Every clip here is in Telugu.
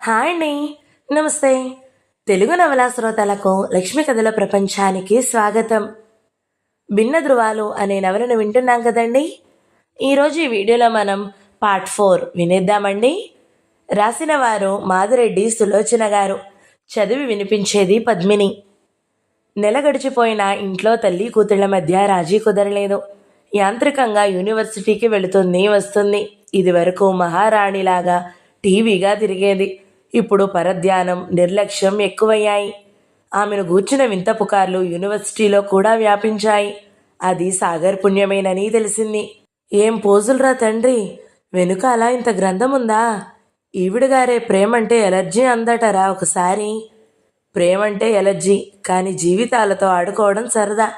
హాయ్ అండి. నమస్తే. తెలుగు నవలా శ్రోతలకు లక్ష్మీ కథల ప్రపంచానికి స్వాగతం. భిన్న ధృవాలు అనే నవలను వింటున్నాం కదండి. ఈరోజు ఈ వీడియోలో మనం పార్ట్ 4 వినేద్దామండి. రాసిన వారు మాదిరెడ్డి సులోచన గారు. చదివి వినిపించేది పద్మిని. నెల గడిచిపోయినా ఇంట్లో తల్లి కూతుళ్ల మధ్య రాజీ కుదరలేదు. యాంత్రికంగా యూనివర్సిటీకి వెళుతుంది వస్తుంది. ఇది వరకు మహారాణిలాగా టీవీగా తిరిగేది. ఇప్పుడు పరధ్యానం, నిర్లక్ష్యం ఎక్కువయ్యాయి. ఆమెను గూర్చిన వింత పుకార్లు యూనివర్సిటీలో కూడా వ్యాపించాయి. అది సాగర్ పుణ్యమేనని తెలిసింది. ఏం పోజులరా తండ్రి, వెనుక అలా ఇంత గ్రంథం ఉందా? ఈవిడగారే ప్రేమంటే ఎలర్జీ అందటరా ఒకసారి. ప్రేమంటే ఎలర్జీ, కానీ జీవితాలతో ఆడుకోవడం సరదా.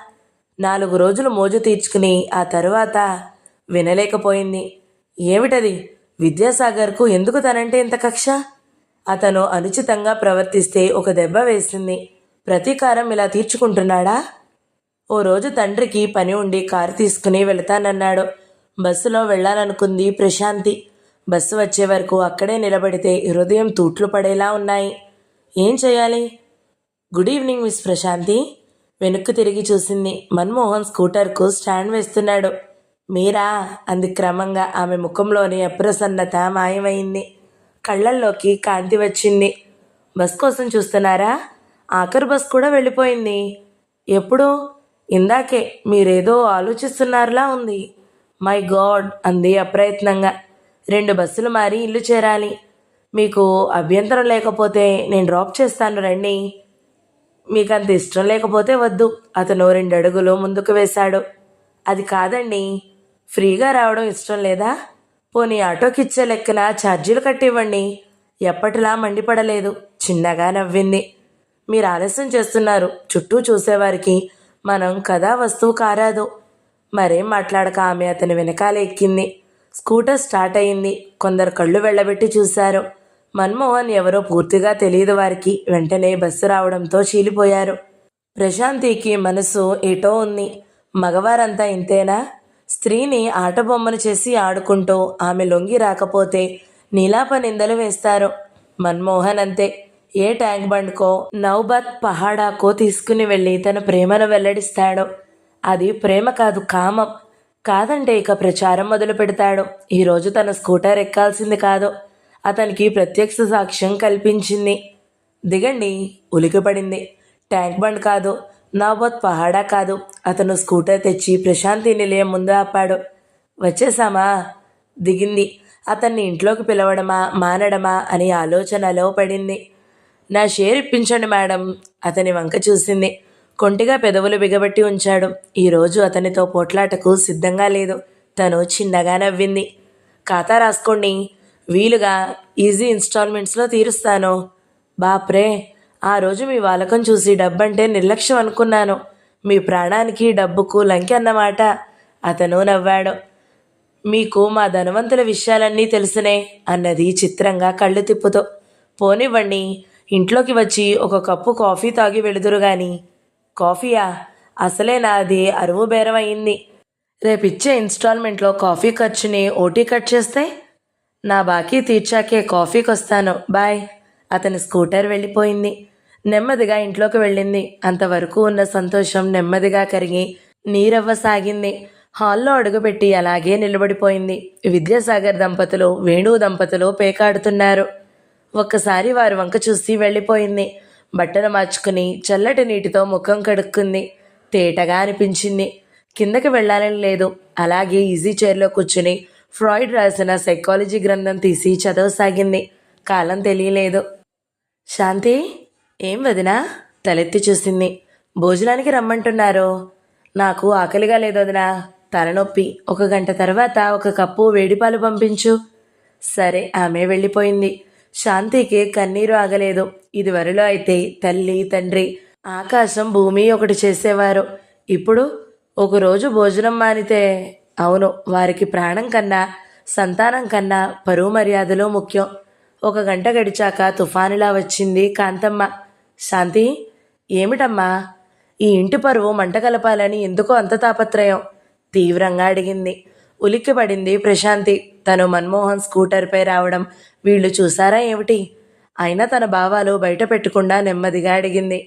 4 రోజులు మోజు తీర్చుకుని ఆ తరువాత వినలేకపోయింది. ఏమిటది? విద్యాసాగర్కు ఎందుకు తనంటే ఇంత కక్ష? అతను అనుచితంగా ప్రవర్తిస్తే ఒక దెబ్బ వేసింది. ప్రతీకారం ఇలా తీర్చుకుంటున్నాడా? ఓ రోజు తండ్రికి పని ఉండి కారు తీసుకుని వెళతానన్నాడు. బస్సులో వెళ్ళాలనుకుంది ప్రశాంతి. బస్సు వచ్చే వరకు అక్కడే నిలబడితే హృదయం తూట్లు పడేలా ఉన్నాయి. ఏం చేయాలి? Good evening miss Prashanti. వెనక్కు తిరిగి చూసింది. మన్మోహన్ స్కూటర్కు స్టాండ్ వేస్తున్నాడు. మీరా? అంది క్రమంగా. ఆమె ముఖంలోని అప్రసన్నత మాయమైంది. కళ్ళల్లోకి కాంతి వచ్చింది. బస్ కోసం చూస్తున్నారా? ఆఖరు బస్ కూడా వెళ్ళిపోయింది. ఎప్పుడు? ఇందాకే. మీరేదో ఆలోచిస్తున్నారులా ఉంది. మై గాడ్ అంది అప్రయత్నంగా. 2 బస్సులు మారి ఇల్లు చేరాలి. మీకు అభ్యంతరం లేకపోతే నేను డ్రాప్ చేస్తాను రండి. మీకంత ఇష్టం లేకపోతే వద్దు. అతను 2 అడుగులు ముందుకు వేశాడు. అది కాదండి, ఫ్రీగా రావడం ఇష్టం లేదా? పోనీ ఆటోకిచ్చే లెక్కన ఛార్జీలు కట్టివ్వండి. ఎప్పటిలా మండిపడలేదు. చిన్నగా నవ్వింది. మీరు ఆలస్యం చేస్తున్నారు. చుట్టూ చూసేవారికి మనం కథా వస్తువు కారాదు. మరేం మాట్లాడక ఆమె అతని వెనకాల ఎక్కింది. స్కూటర్ స్టార్ట్ అయింది. కొందరు కళ్ళు వెళ్ళబెట్టి చూశారు. మన్మోహన్ ఎవరో పూర్తిగా తెలియదు వారికి. వెంటనే బస్సు రావడంతో చీలిపోయారు. ప్రశాంతికి మనసు ఏటో ఉంది. మగవారంతా ఇంతేనా? స్త్రీని ఆటబొమ్మను చేసి ఆడుకుంటూ ఆమె లొంగి రాకపోతే నీలాప నిందలు వేస్తారు. మన్మోహన్ అంతే. ఏ ట్యాంక్ బండ్కో నౌబత్ పహాడాకో తీసుకుని వెళ్ళి తన ప్రేమను వెల్లడిస్తాడు. అది ప్రేమ కాదు, కామం. కాదంటే ఇక ప్రచారం మొదలు పెడతాడు. ఈరోజు తన స్కూటర్ ఎక్కాల్సింది కాదు. అతనికి ప్రత్యక్ష సాక్ష్యం కల్పించింది. దిగండి. ఉలికిపడింది. ట్యాంక్ బండ్ కాదు, నౌబత్ పహాడా కాదు. అతను స్కూటర్ తెచ్చి ప్రశాంతి నిలయం ముందు ఆపాడు. వచ్చేసామా? దిగింది. అతన్ని ఇంట్లోకి పిలవడమా మానడమా అని ఆలోచనలో పడింది. నా షేర్ ఇప్పించండి మేడం. అతని వంక చూసింది. కొంటిగా పెదవులు బిగబట్టి ఉంచాడు. ఈరోజు అతనితో పోట్లాటకు సిద్ధంగా లేదు. తను చిన్నగా నవ్వింది. ఖాతా రాసుకోండి. వీలుగా ఈజీ ఇన్స్టాల్మెంట్స్లో తీరుస్తాను. బాప్రే, ఆ రోజు మీ వాలకం చూసి డబ్బంటే నిర్లక్ష్యం అనుకున్నాను. మీ ప్రాణానికి డబ్బుకు లంకి అన్నమాట. అతను నవ్వాడు. మీకు మా ధనవంతుల విషయాలన్నీ తెలుసునే అన్నది చిత్రంగా కళ్ళు తిప్పుతూ. పోనివ్వండి, ఇంట్లోకి వచ్చి ఒక కప్పు కాఫీ తాగి వెళుదురు గాని. కాఫీయా? అసలే నాది అరువు బేరం అయింది. రేపిచ్చే ఇన్స్టాల్మెంట్లో కాఫీ ఖర్చుని ఓటీ కట్ చేస్తే నా బాకీ తీర్చాకే కాఫీకి వస్తాను. బాయ్. అతని స్కూటర్ వెళ్ళిపోయింది. నెమ్మదిగా ఇంట్లోకి వెళ్ళింది. అంతవరకు ఉన్న సంతోషం నెమ్మదిగా కరిగి నీరవ్వసాగింది. హాల్లో అడుగుపెట్టి అలాగే నిలబడిపోయింది. విద్యాసాగర్ దంపతులు, వేణు దంపతులు పేకాడుతున్నారు. ఒక్కసారి వారి వంక చూసి వెళ్ళిపోయింది. బట్టలు మార్చుకుని చల్లటి నీటితో ముఖం కడుక్కుంది. తేటగా అనిపించింది. కిందకి వెళ్ళాలని లేదు. అలాగే ఈజీ చైర్లో కూర్చుని ఫ్రాయిడ్ రాసిన సైకాలజీ గ్రంథం తీసి చదవసాగింది. కాలం తెలియలేదు. శాంతి, ఏం వదినా? తలెత్తి చూసింది. భోజనానికి రమ్మంటున్నారు. నాకు ఆకలిగా లేదు వదినా, తలనొప్పి. 1 గంట తర్వాత 1 కప్పు వేడిపాలు పంపించు. సరే. ఆమె వెళ్ళిపోయింది. శాంతికి కన్నీరు ఆగలేదు. ఇదివరలో అయితే తల్లి తండ్రి ఆకాశం భూమి ఒకటి చేసేవారు. ఇప్పుడు ఒకరోజు భోజనం మానితే, అవును, వారికి ప్రాణం కన్నా సంతానం కన్నా పరువు మర్యాదలు ముఖ్యం. 1 గంట గడిచాక తుఫానులా వచ్చింది కాంతమ్మ. శాంతి, ఏమిటమ్మా? ఈ ఇంటి పరువు మంట కలపాలని ఎందుకో అంత తాపత్రయం? తీవ్రంగా అడిగింది. ఉలిక్కిపడింది ప్రశాంతి. తను మన్మోహన్ స్కూటర్పై రావడం వీళ్ళు చూసారా ఏమిటి? అయినా తన భావాలు బయట పెట్టకుండా నెమ్మదిగా అడిగింది.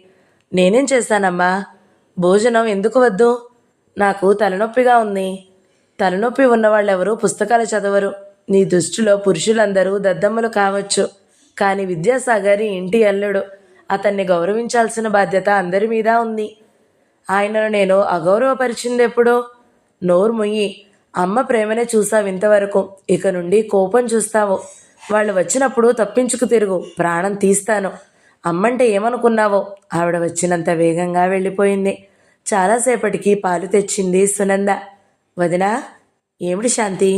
నేనేం చేశానమ్మా? భోజనం ఎందుకు వద్దు? నాకు తలనొప్పిగా ఉంది. తలనొప్పి ఉన్నవాళ్ళెవరూ పుస్తకాలు చదవరు. నీ దృష్టిలో పురుషులందరూ దద్దమ్మలు కావచ్చు, కానీ విద్యాసాగర్ ఈ ఇంటి అల్లుడు. అతన్ని గౌరవించాల్సిన బాధ్యత అందరి మీద ఉంది. ఆయనను నేను అగౌరవపరిచిందెప్పుడో? నోరు ముయ్యి. అమ్మ ప్రేమనే చూసావు ఇంతవరకు, ఇక నుండి కోపం చూస్తావు. వాళ్ళు వచ్చినప్పుడు తప్పించుకు తిరుగు, ప్రాణం తీస్తాను. అమ్మంటే ఏమనుకున్నావో? ఆవిడ వచ్చినంత వేగంగా వెళ్ళిపోయింది. చాలాసేపటికి పాలు తెచ్చింది సునంద. వదినా? ఏమిటి శాంతి?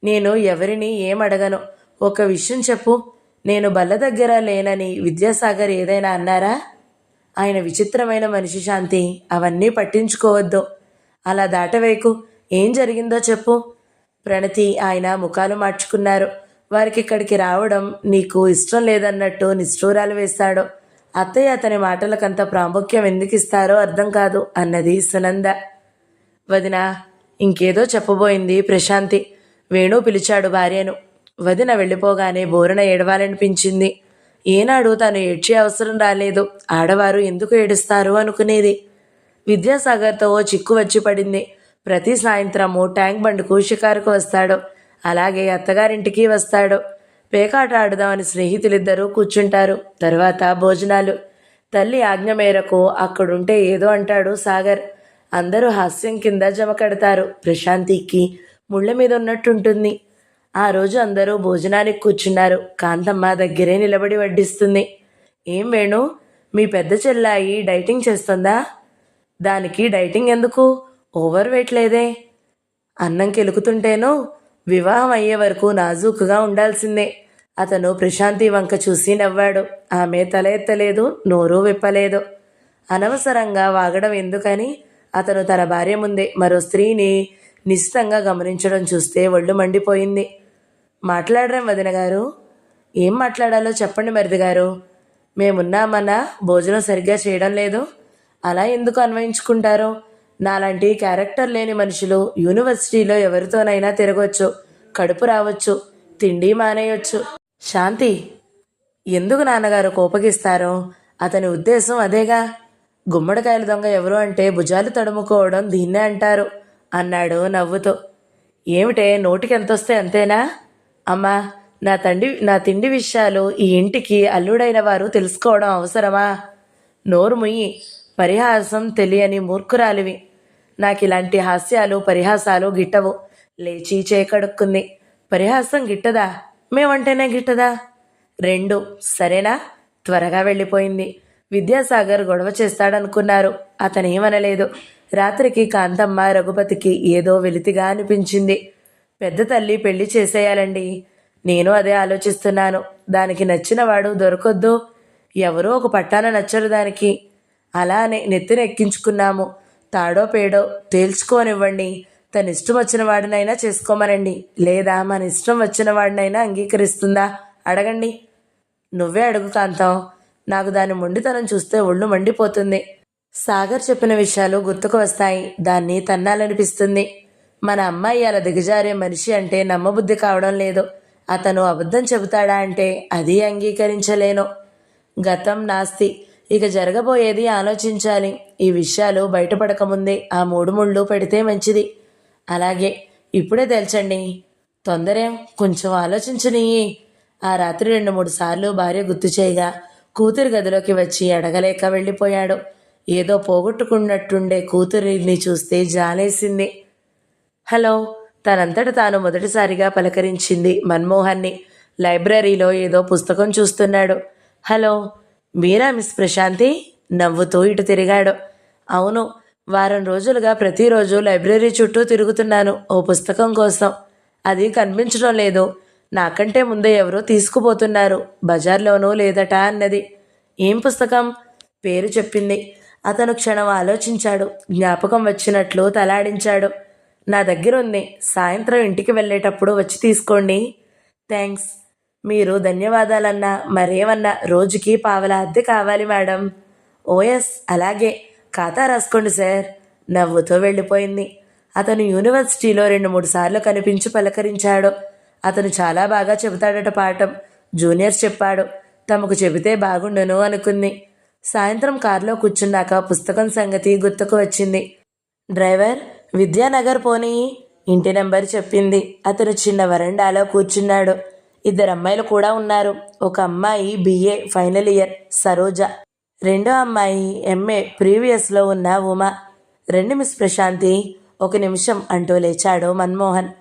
నేను ఎవరిని ఏమడగను. ఒక విషయం చెప్పు. నేను బల్ల దగ్గర లేనని విద్యాసాగర్ ఏదైనా అన్నారా? ఆయన విచిత్రమైన మనిషి శాంతి, అవన్నీ పట్టించుకోవద్దు. అలా దాటవేకు. ఏం జరిగిందో చెప్పు. ప్రణతి ఆయన ముఖాలు మార్చుకున్నారు. వారికి ఇక్కడికి రావడం నీకు ఇష్టం లేదన్నట్టు నిష్ఠూరాలు వేశాడు. అత్తయ్య అతని మాటలకంత ప్రాముఖ్యం ఎందుకు ఇస్తారో అర్థం కాదు అన్నది సునంద. వదిన, ఇంకేదో చెప్పబోయింది ప్రశాంతి. వేణు పిలిచాడు భార్యను. వదిన వెళ్ళిపోగానే బోరున ఏడవాలనిపించింది. ఏనాడు తను ఏడ్చే అవసరం రాలేదు. ఆడవారు ఎందుకు ఏడుస్తారు అనుకునేది. విద్యాసాగర్తో ఓ చిక్కు వచ్చి పడింది. ప్రతి సాయంత్రము ట్యాంక్ బండ్కు షికారుకు వస్తాడు. అలాగే అత్తగారింటికి వస్తాడు. పేకాట ఆడుదామని స్నేహితులిద్దరూ కూర్చుంటారు. తర్వాత భోజనాలు. తల్లి ఆజ్ఞ మేరకు అక్కడుంటే ఏదో అంటాడు సాగర్. అందరూ హాస్యం కింద జమ కడతారు. ప్రశాంతికి ముళ్ళ మీద ఉన్నట్టుంటుంది. ఆ రోజు అందరూ భోజనానికి కూర్చున్నారు. కాంతమ్మ దగ్గరే నిలబడి వడ్డిస్తుంది. ఏం వేణు, మీ పెద్ద చెల్లాయి డైటింగ్ చేస్తుందా? దానికి డైటింగ్ ఎందుకు? ఓవర్ వెయిట్ లేదే. అన్నం కెలుకుతుంటేనో వివాహం అయ్యే వరకు నాజూకుగా ఉండాల్సిందే. అతను ప్రశాంతి వంక చూసి నవ్వాడు. ఆమె తల ఎత్తలేదు, నోరు విప్పలేదు. అనవసరంగా వాగడం ఎందుకని అతను తన భార్య ముందే మరో స్త్రీని నిశితంగా గమనించడం చూస్తే ఒళ్ళు మండిపోయింది. మాట్లాడరేం వదిన గారు? ఏం మాట్లాడాలో చెప్పండి మరిది గారు. మేమున్నామన్నా భోజనం సరిగ్గా చేయడం లేదు. అలా ఎందుకు అన్వయించుకుంటారో? నాలాంటి క్యారెక్టర్ లేని మనుషులు యూనివర్సిటీలో ఎవరితోనైనా తిరగొచ్చు, కడుపు రావచ్చు, తిండి మానేయొచ్చు. శాంతి, ఎందుకు నాన్నగారు కోపగిస్తారో? అతని ఉద్దేశం అదేగా. గుమ్మడికాయల దొంగ ఎవరు అంటే భుజాలు తడుముకోవడం దీన్నే అంటారు అన్నాడు నవ్వుతూ. ఏమిటే, నోటికి ఎంతొస్తే అంతేనా? అమ్మా, నా తిండి విషయాలు ఈ ఇంటికి అల్లుడైన వారు తెలుసుకోవడం అవసరమా? నోరు ముయ్యి. పరిహాసం తెలియని మూర్ఖురాలివి. నాకిలాంటి హాస్యాలు పరిహాసాలు గిట్టవు. లేచి చేకడుక్కుంది. పరిహాసం గిట్టదా? మేమంటేనే గిట్టదా? రెండు సరేనా? త్వరగా వెళ్ళిపోయింది. విద్యాసాగర్ గొడవ చేస్తాడనుకున్నారు. అతనేమనలేదు. రాత్రికి కాంతమ్మ రఘుపతికి ఏదో వెలితిగా అనిపించింది. పెద్ద తల్లి పెళ్లి చేసేయాలండి. నేను అదే ఆలోచిస్తున్నాను. దానికి నచ్చినవాడు దొరకొద్దు. ఎవరో ఒక పట్టాన నచ్చరు దానికి. అలానే నెత్తినెక్కించుకున్నాము. తాడో పేడో తేల్చుకోనివ్వండి. తన ఇష్టం వచ్చిన వాడినైనా చేసుకోమనండి, లేదా మన ఇష్టం వచ్చిన వాడినైనా అంగీకరిస్తుందా అడగండి. నువ్వే అడుగు కాంతం. నాకు దాని మొండితనం చూస్తే ఒళ్ళు మండిపోతుంది. సాగర్ చెప్పిన విషయాలు గుర్తుకు వస్తాయి. దాన్ని తన్నాలనిపిస్తుంది. మన అమ్మాయి అలా దిగజారే మనిషి అంటే నమ్మబుద్ధి కావడం లేదు. అతను అబద్ధం చెబుతాడా అంటే అది అంగీకరించలేను. గతం నాస్తి. ఇక జరగబోయేది ఆలోచించాలి. ఈ విషయాలు బయటపడకముందే ఆ మూడు ముళ్ళు పెడితే మంచిది. అలాగే, ఇప్పుడే తేల్చండి. తొందరేం, కొంచెం ఆలోచించని. ఆ రాత్రి 2-3 సార్లు భార్య గుర్తు చేయగా కూతురి గదిలోకి వచ్చి అడగలేక వెళ్ళిపోయాడు. ఏదో పోగొట్టుకున్నట్టుండే కూతురిని చూస్తే జాలేసింది. హలో, తనంతట తాను మొదటిసారిగా పలకరించింది మన్మోహన్ని. లైబ్రరీలో ఏదో పుస్తకం చూస్తున్నాడు. హలో, మీరా మిస్ ప్రశాంతి? నవ్వుతూ ఇటు తిరిగాడు. అవును, వారం రోజులుగా ప్రతిరోజు లైబ్రరీ చుట్టూ తిరుగుతున్నాను ఓ పుస్తకం కోసం. అది కనిపించడం లేదు. నాకంటే ముందే ఎవరో తీసుకుపోతున్నారు. బజార్లోనూ లేదట అన్నది. ఏం పుస్తకం? పేరు చెప్పింది. అతను క్షణం ఆలోచించాడు. జ్ఞాపకం వచ్చినట్లు తలాడించాడు. నా దగ్గర ఉంది. సాయంత్రం ఇంటికి వెళ్ళేటప్పుడు వచ్చి తీసుకోండి. థ్యాంక్స్. మీరు ధన్యవాదాలన్నా మరేమన్నా రోజుకి పావలా అద్దె కావాలి మేడం. ఓఎస్, అలాగే. ఖాతా రాసుకోండి సార్. నవ్వుతూ వెళ్ళిపోయింది. అతను యూనివర్సిటీలో 2-3 సార్లు కనిపించి పలకరించాడు. అతను చాలా బాగా చెబుతాడట పాఠం. జూనియర్స్ చెప్పాడు. తమకు చెబితే బాగుండును అనుకుంది. సాయంత్రం కారులో కూర్చున్నాక పుస్తకం సంగతి గుర్తుకు వచ్చింది. డ్రైవర్, విద్యానగర్ పోనీ. ఇంటి నెంబర్ చెప్పింది. అతను చిన్న వరండాలో కూర్చున్నాడు. 2 అమ్మాయిలు కూడా ఉన్నారు. ఒక అమ్మాయి BA ఫైనల్ ఇయర్ సరోజ, రెండో అమ్మాయి MA ప్రీవియస్లో ఉన్న ఉమా. 2 మిస్ ప్రశాంతి. 1 నిమిషం అంటూ లేచాడు మన్మోహన్.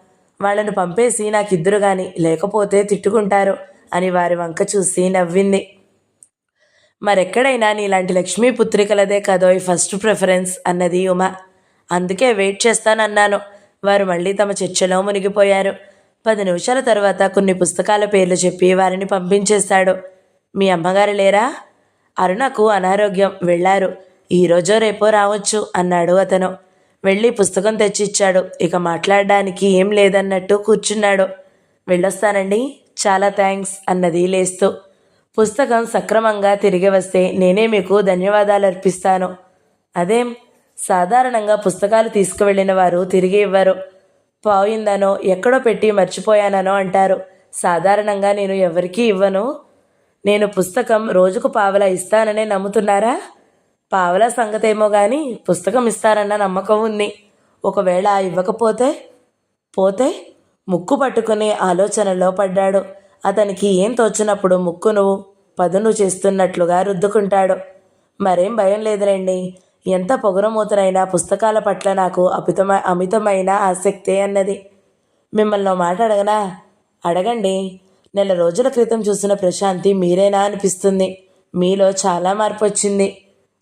వాళ్లను పంపేసి నాకిద్దరు గాని, లేకపోతే తిట్టుకుంటారు అని వారి వంక చూసి నవ్వింది. మరెక్కడైనా నీలాంటి లక్ష్మీ పుత్రికలదే కదోయ్ ఫస్ట్ ప్రిఫరెన్స్ అన్నది ఉమా. అందుకే వెయిట్ చేస్తానన్నాను. వారు మళ్ళీ తమ చర్చలో మునిగిపోయారు. 10 నిమిషాల తర్వాత కొన్ని పుస్తకాల పేర్లు చెప్పి వారిని పంపించేశాడు. మీ అమ్మగారు లేరా? అరుణకు అనారోగ్యం, వెళ్లారు. ఈరోజో రేపో రావచ్చు అన్నాడు అతను. వెళ్ళి పుస్తకం తెచ్చిచ్చాడు. ఇక మాట్లాడడానికి ఏం లేదన్నట్టు కూర్చున్నాడు. వెళ్ళొస్తానండి, చాలా థ్యాంక్స్ అన్నది లేస్తూ. పుస్తకం సక్రమంగా తిరిగి వస్తే నేనే మీకు ధన్యవాదాలు అర్పిస్తాను. అదేం, సాధారణంగా పుస్తకాలు తీసుకువెళ్ళిన వారు తిరిగి ఇవ్వరు. పోయిందనో ఎక్కడో పెట్టి మర్చిపోయాననో అంటారు. సాధారణంగా నేను ఎవరికీ ఇవ్వను. నేను పుస్తకం రోజుకు పావలా ఇస్తాననే నమ్ముతున్నారా? పావలా సంగతేమో కానీ పుస్తకం ఇస్తారన్న నమ్మకం ఉంది. ఒకవేళ ఇవ్వకపోతే పోతే ముక్కు పట్టుకునే ఆలోచనలో పడ్డాడు. అతనికి ఏం తోచినప్పుడు ముక్కును పదును చేస్తున్నట్లుగా రుద్దుకుంటాడు. మరేం భయం లేదులేండి. ఎంత పొగరమూతనైనా పుస్తకాల పట్ల నాకు అమితమైన ఆసక్తే అన్నది. మిమ్మల్ని మాట అడగనా? అడగండి. నెల రోజుల క్రితం చూసిన ప్రశాంతి మీరేనా అనిపిస్తుంది. మీలో చాలా మార్పు వచ్చింది.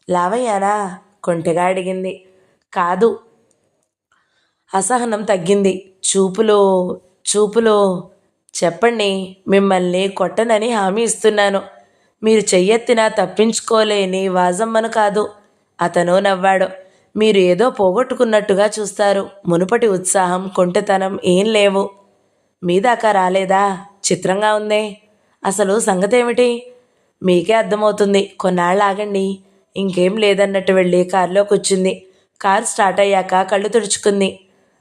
లావయ్యానా? కొంటెగా అడిగింది. కాదు. అసహనం తగ్గింది. చూపులు చెప్పండి. మిమ్మల్ని కొట్టనని హామీ ఇస్తున్నాను. మీరు చెయ్యెత్తినా తప్పించుకోలేని వాజమ్మను కాదు. అతను నవ్వాడు. మీరు ఏదో పోగొట్టుకున్నట్టుగా చూస్తారు. మునుపటి ఉత్సాహం, కొంటెతనం ఏం లేవు. మీ దాకా రాలేదా? చిత్రంగా ఉందే. అసలు సంగతేమిటి? మీకే అర్థమవుతుంది. కొన్నాళ్ళు ఆగండి. ఇంకేం లేదన్నట్టు వెళ్ళి కారులో కూర్చుంది. కారు స్టార్ట్ అయ్యాక కళ్ళు తుడుచుకుంది.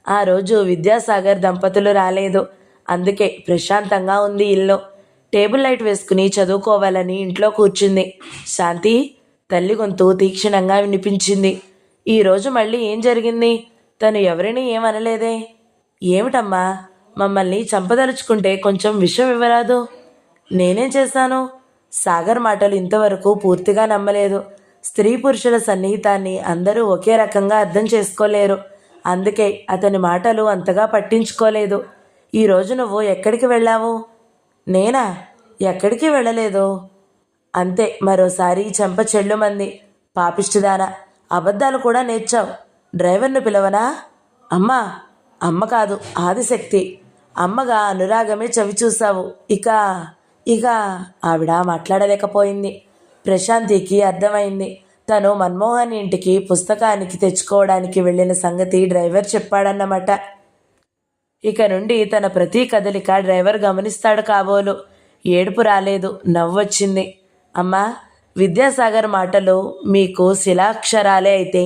ఆ రోజు విద్యాసాగర్ దంపతులు రాలేదు. అందుకే ప్రశాంతంగా ఉంది ఇల్లు. టేబుల్ లైట్ వేసుకుని చదువుకోవాలని ఇంట్లో కూర్చుంది. శాంతి, తల్లి గొంతు తీక్షణంగా వినిపించింది. ఈరోజు మళ్ళీ ఏం జరిగింది? తను ఎవరిని ఏమనలేదే. ఏమిటమ్మా, మమ్మల్ని చంపదలుచుకుంటే కొంచెం విషయం ఇవ్వరాదు? నేనేం చేశాను? సాగర్ మాటలు ఇంతవరకు పూర్తిగా నమ్మలేదు. స్త్రీ పురుషుల సన్నిహితాన్ని అందరూ ఒకే రకంగా అర్థం చేసుకోలేరు. అందుకే అతని మాటలు అంతగా పట్టించుకోలేదు. ఈరోజు నువ్వు ఎక్కడికి వెళ్ళావు? నేనా? ఎక్కడికి వెళ్ళలేదు. అంతే. మరోసారి చెంప చెల్లుమంది. పాపిష్టిదానా, అబద్ధాలు కూడా నేర్చావు. డ్రైవర్ను పిలవనా? అమ్మా. అమ్మ కాదు, ఆదిశక్తి. అమ్మగా అనురాగమే చవి చూశావు. ఇక ఆవిడ మాట్లాడలేకపోయింది. ప్రశాంతికి అర్థమైంది. తను మన్మోహన్ ఇంటికి పుస్తకానికి తెచ్చుకోవడానికి వెళ్ళిన సంగతి డ్రైవర్ చెప్పాడన్నమాట. ఇక నుండి తన ప్రతి కదలిక డ్రైవర్ గమనిస్తాడు కాబోలు. ఏడుపు రాలేదు, నవ్వొచ్చింది. అమ్మా, విద్యాసాగర్ మాటలు మీకు శిలాక్షరాలే అయితే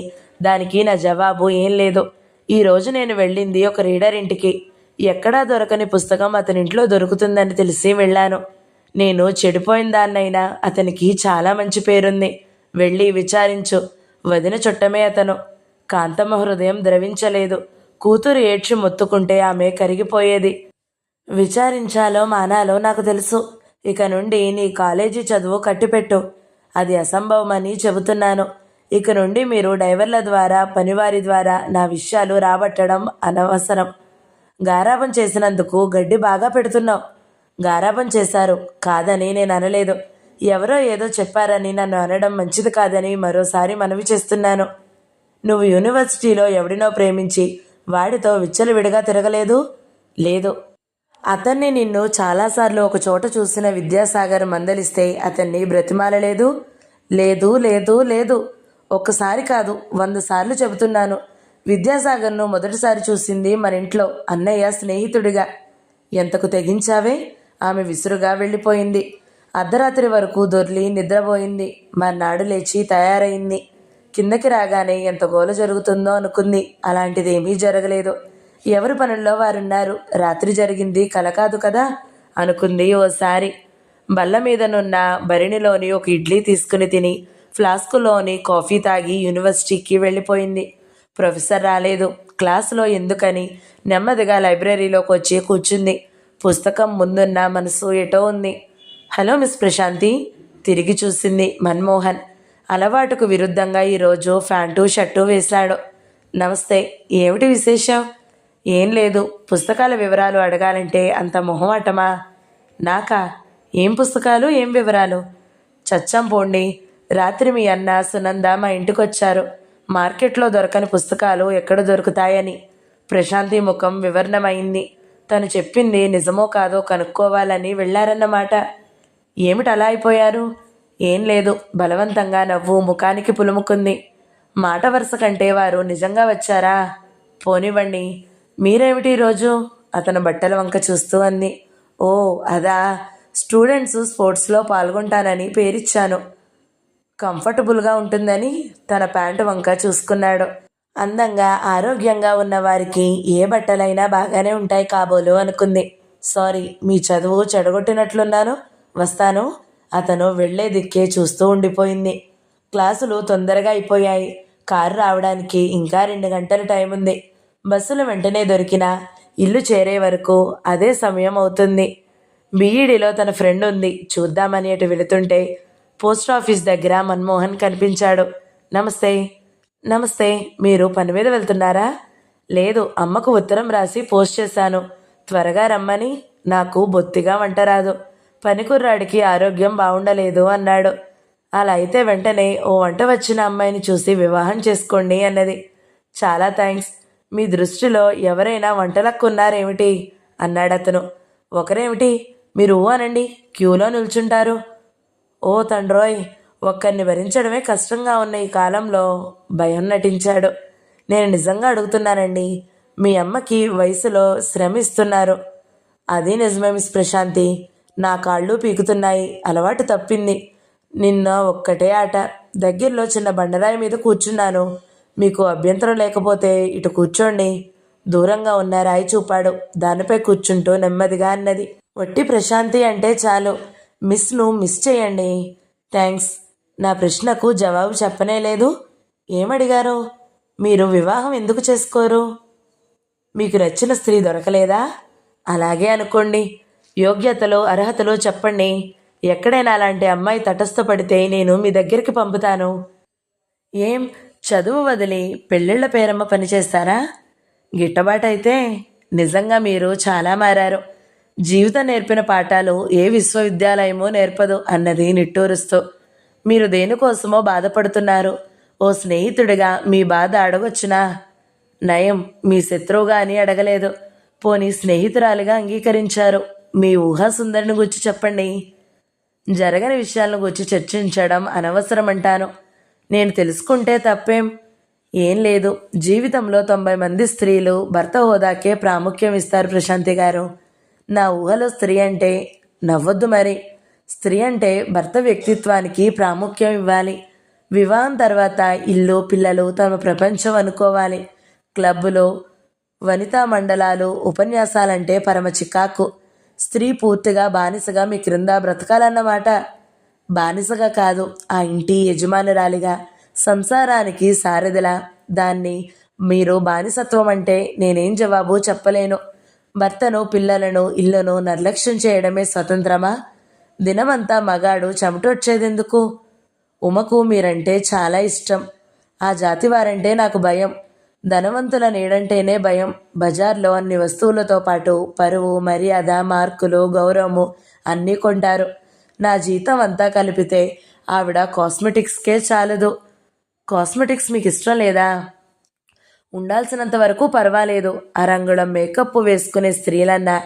దానికి నా జవాబు ఏం లేదు. ఈరోజు నేను వెళ్ళింది ఒక రీడర్ ఇంటికి. ఎక్కడా దొరకని పుస్తకం అతనింట్లో దొరుకుతుందని తెలిసి వెళ్ళాను. నేను చెడిపోయిన దాన్నైనా అతనికి చాలా మంచి పేరుంది. వెళ్ళి విచారించు. వదిన చుట్టమే అతను. కాంతమ్మ హృదయం ద్రవించలేదు. కూతురు ఏడ్చి మొత్తుకుంటే ఆమె కరిగిపోయేది. విచారించాలో మానాలో నాకు తెలుసు. ఇక నుండి నీ కాలేజీ చదువు కట్టిపెట్టు. అది అసంభవమని చెబుతున్నాను. ఇక నుండి మీరు డ్రైవర్ల ద్వారా, పనివారి ద్వారా నా విషయాలు రాబట్టడం అనవసరం. గారాబం చేసినందుకు గడ్డి బాగా పెడుతున్నావు. గారాబం చేశారు కాదని నేను అనలేదు. ఎవరో ఏదో చెప్పారని నన్ను అనడం మంచిది కాదని మరోసారి మనవి చేస్తున్నాను. నువ్వు యూనివర్సిటీలో ఎవడినో ప్రేమించి వాడితో విచ్చలవిడిగా తిరగలేదు? లేదు. అతన్ని నిన్ను చాలాసార్లు ఒక చోట చూసిన విద్యాసాగర్ మందలిస్తే అతన్ని బ్రతిమాలలేదు? లేదు లేదు లేదు. ఒక్కసారి కాదు, 100 సార్లు చెబుతున్నాను. విద్యాసాగర్ను మొదటిసారి చూసింది మన ఇంట్లో అన్నయ్య స్నేహితుడిగా. ఎంతకు తెగించావే? ఆమె విసురుగా వెళ్ళిపోయింది. అర్ధరాత్రి వరకు దొర్లి నిద్రపోయింది. మర్నాడు లేచి తయారైంది. కిందకి రాగానే ఎంత గోల జరుగుతుందో అనుకుంది. అలాంటిదేమీ జరగలేదు. ఎవరి పనుల్లో వారున్నారు. రాత్రి జరిగింది కల కాదు కదా అనుకుంది ఓసారి. బల్ల మీదనున్న భరిణిలోని ఒక ఇడ్లీ తీసుకుని తిని ఫ్లాస్కులోని కాఫీ తాగి యూనివర్సిటీకి వెళ్ళిపోయింది. ప్రొఫెసర్ రాలేదు. క్లాసులో ఎందుకని నెమ్మదిగా లైబ్రరీలోకి వచ్చి కూర్చుంది. పుస్తకం ముందున్న మనసు ఎటో ఉంది. Hello miss Prashanti. తిరిగి చూసింది మన్మోహన్. అలవాటుకు విరుద్ధంగా ఈరోజు ప్యాంటు షర్టు వేశాడు. నమస్తే. ఏమిటి విశేషం? ఏం లేదు. పుస్తకాల వివరాలు అడగాలంటే అంత మొహమాటమా? నాకా? ఏం పుస్తకాలు, ఏం వివరాలు? చచ్చం పోండి. రాత్రి మీ అన్న సునంద మా ఇంటికొచ్చారు. మార్కెట్లో దొరకని పుస్తకాలు ఎక్కడ దొరుకుతాయని. ప్రశాంతి ముఖం వివరణమైంది. తను చెప్పింది నిజమో కాదో కనుక్కోవాలని వెళ్ళారన్నమాట. ఏమిటి అలా అయిపోయారు? ఏం లేదు. బలవంతంగా నవ్వు ముఖానికి పులుముకుంది. మాట వరుస కంటే వారు నిజంగా వచ్చారా? పోనివ్వండి. మీరేమిటి ఈరోజు? అతను బట్టల వంక చూస్తూ అంది. ఓ అదా, స్టూడెంట్స్ స్పోర్ట్స్లో పాల్గొంటానని పేరిచ్చాను. కంఫర్టబుల్గా ఉంటుందని తన ప్యాంటు వంక చూసుకున్నాడు. అందంగా ఆరోగ్యంగా ఉన్న వారికి ఏ బట్టలైనా బాగానే ఉంటాయి కాబోలు అనుకుంది. సారీ, మీ చదువు చెడగొట్టినట్లున్నాను. వస్తాను. అతను వెళ్లే దిక్కే చూస్తూ ఉండిపోయింది. క్లాసులు తొందరగా అయిపోయాయి. కారు రావడానికి ఇంకా 2 గంటల టైం ఉంది. బస్సులు వెంటనే దొరికినా ఇల్లు చేరే వరకు అదే సమయం అవుతుంది. బీఈడీలో తన ఫ్రెండ్ ఉంది, చూద్దామని అటు వెళుతుంటే పోస్ట్ ఆఫీస్ దగ్గర మన్మోహన్ కనిపించాడు. నమస్తే. నమస్తే. మీరు పని మీద వెళ్తున్నారా? లేదు, అమ్మకు ఉత్తరం రాసి పోస్ట్ చేశాను. త్వరగా రమ్మని. నాకు బొత్తిగా వంట రాదు. పనికుర్రాడికి ఆరోగ్యం బాగుండలేదు అన్నాడు. అలా అయితే వెంటనే ఓ వంట వచ్చిన అమ్మాయిని చూసి వివాహం చేసుకోండి అన్నది. చాలా థ్యాంక్స్. మీ దృష్టిలో ఎవరైనా వంటలక్కున్నారేమిటి అన్నాడతను. ఒకరేమిటి, మీరు అనండి, క్యూలో నిల్చుంటారు. ఓ తండ్రోయ్, ఒక్కరిని భరించడమే కష్టంగా ఉన్న ఈ కాలంలో భయం నటించాడు. నేను నిజంగా అడుగుతున్నానండి. మీ అమ్మకి వయసులో శ్రమ ఇస్తున్నారు. అది నిజమే మిస్ ప్రశాంతి. నా కాళ్ళు పీకుతున్నాయి. అలవాటు తప్పింది. నిన్న ఒక్కటే ఆట. దగ్గరలో చిన్న బండరాయి మీద కూర్చున్నాను. మీకు అభ్యంతరం లేకపోతే ఇటు కూర్చోండి. దూరంగా ఉన్న రాయి చూపాడు. దానిపై కూర్చుంటూ నెమ్మదిగా అన్నది. వట్టి ప్రశాంతి అంటే చాలు. మిస్ను మిస్ చేయండి. థ్యాంక్స్. నా ప్రశ్నకు జవాబు చెప్పనే లేదు. ఏమడిగారు? మీరు వివాహం ఎందుకు చేసుకోరు? మీకు నచ్చిన స్త్రీ దొరకలేదా? అలాగే అనుకోండి. యోగ్యతలు అర్హతలు చెప్పండి. ఎక్కడైనా అలాంటి అమ్మాయి తటస్థపడితే నేను మీ దగ్గరికి పంపుతాను. ఏం, చదువు వదిలి పెళ్ళిళ్ళ పేరమ్మ పనిచేస్తారా? గిట్టబాటైతే నిజంగా మీరు చాలా మారారు. జీవితం నేర్పిన పాఠాలు ఏ విశ్వవిద్యాలయమో నేర్పదు అన్నది నిట్టూరుస్తూ. మీరు దేనికోసమో బాధపడుతున్నారు. ఓ స్నేహితుడిగా మీ బాధ అడగొచ్చునా? నయం, మీ శత్రువుగా అని అడగలేదు. పోనీ స్నేహితురాలిగా అంగీకరించారు. మీ ఊహాసుందరిని గురించి చెప్పండి. జరగని విషయాలను గురించి చర్చించడం అనవసరమంటాను. నేను తెలుసుకుంటే తప్పేం? ఏం లేదు. జీవితంలో 90 మంది స్త్రీలు భర్త హోదాకే ప్రాముఖ్యం ఇస్తారు ప్రశాంతి గారు. నా ఊహలో స్త్రీ అంటే నవ్వొద్దు మరి. స్త్రీ అంటే భర్త వ్యక్తిత్వానికి ప్రాముఖ్యం ఇవ్వాలి. వివాహం తర్వాత ఇల్లు పిల్లలు తమ ప్రపంచం అనుకోవాలి. క్లబ్బులు, వనితా మండలాలు, ఉపన్యాసాలంటే పరమ చికాకు. స్త్రీ పూర్తిగా బానిసగా మీ క్రింద బ్రతకాలన్నమాట. బానిసగా కాదు, ఆ ఇంటి యజమానురాలిగా, సంసారానికి సారథిలా. దాన్ని మీరు బానిసత్వం అంటే నేనేం జవాబు చెప్పలేను. భర్తను, పిల్లలను, ఇల్లును నిర్లక్ష్యం చేయడమే స్వతంత్రమా? దినమంతా మగాడు చెమటొచ్చేదెందుకు? ఉమకు మీరంటే చాలా ఇష్టం. ఆ జాతి వారంటే నాకు భయం. ధనవంతుల నీడంటేనే భయం. బజార్లో అన్ని వస్తువులతో పాటు పరువు, మర్యాద, మార్కులు, గౌరవము అన్నీ కొంటారు. నా జీతం అంతా కలిపితే ఆవిడ కాస్మెటిక్స్కే చాలదు. కాస్మెటిక్స్ మీకు ఇష్టం లేదా? ఉండాల్సినంత వరకు పర్వాలేదు. అరంగుళం మేకప్ వేసుకునే స్త్రీలన్నా,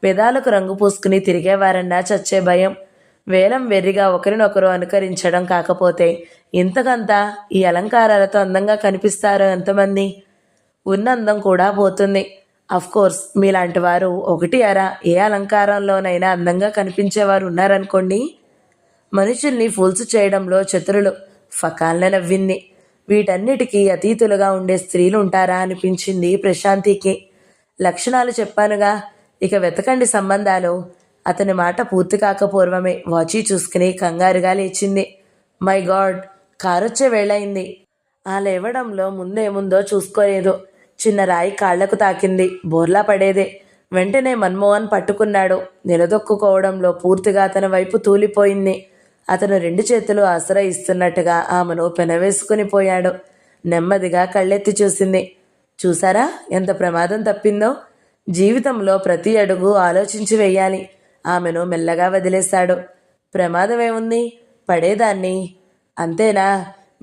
పెదాలకు రంగు పూసుకుని తిరిగేవారన్నా చచ్చే భయం. వేలం వెర్రిగా ఒకరినొకరు అనుకరించడం కాకపోతే ఇంతకంతా ఈ అలంకారాలతో అందంగా కనిపిస్తారో ఎంతమంది? ఉన్న అందం కూడా పోతుంది. అఫ్కోర్స్ మీలాంటి వారు ఒకటి అరా ఏ అలంకారంలోనైనా అందంగా కనిపించేవారు ఉన్నారనుకోండి. మనుషుల్ని ఫూల్స్ చేయడంలో చతురులు. ఫకాల్న నవ్వింది. వీటన్నిటికీ అతీతులుగా ఉండే స్త్రీలు ఉంటారా అనిపించింది ప్రశాంతికి. లక్షణాలు చెప్పానుగా, ఇక వెతకండి సంబంధాలు. అతని మాట పూర్తి కాకపూర్వమే వాచి చూసుకుని కంగారుగా లేచింది. మై గాడ్, కారొచ్చే వేళయింది. ఆ లేవడంలో ముందేముందో చూసుకోలేదు. చిన్న రాయి కాళ్లకు తాకింది. బోర్లా పడేదే. వెంటనే మన్మోహన్ పట్టుకున్నాడు. నిలదొక్కుకోవడంలో పూర్తిగా అతని వైపు తూలిపోయింది. అతను 2 చేతులు ఆశ్రయిస్తున్నట్టుగా ఆమెను పెనవేసుకుని పోయాడు. నెమ్మదిగా కళ్ళెత్తి చూసింది. చూసారా ఎంత ప్రమాదం తప్పిందో? జీవితంలో ప్రతి అడుగు ఆలోచించి వెయ్యాలి. ఆమెను మెల్లగా వదిలేశాడు. ప్రమాదమేముంది? పడేదాన్ని. అంతేనా?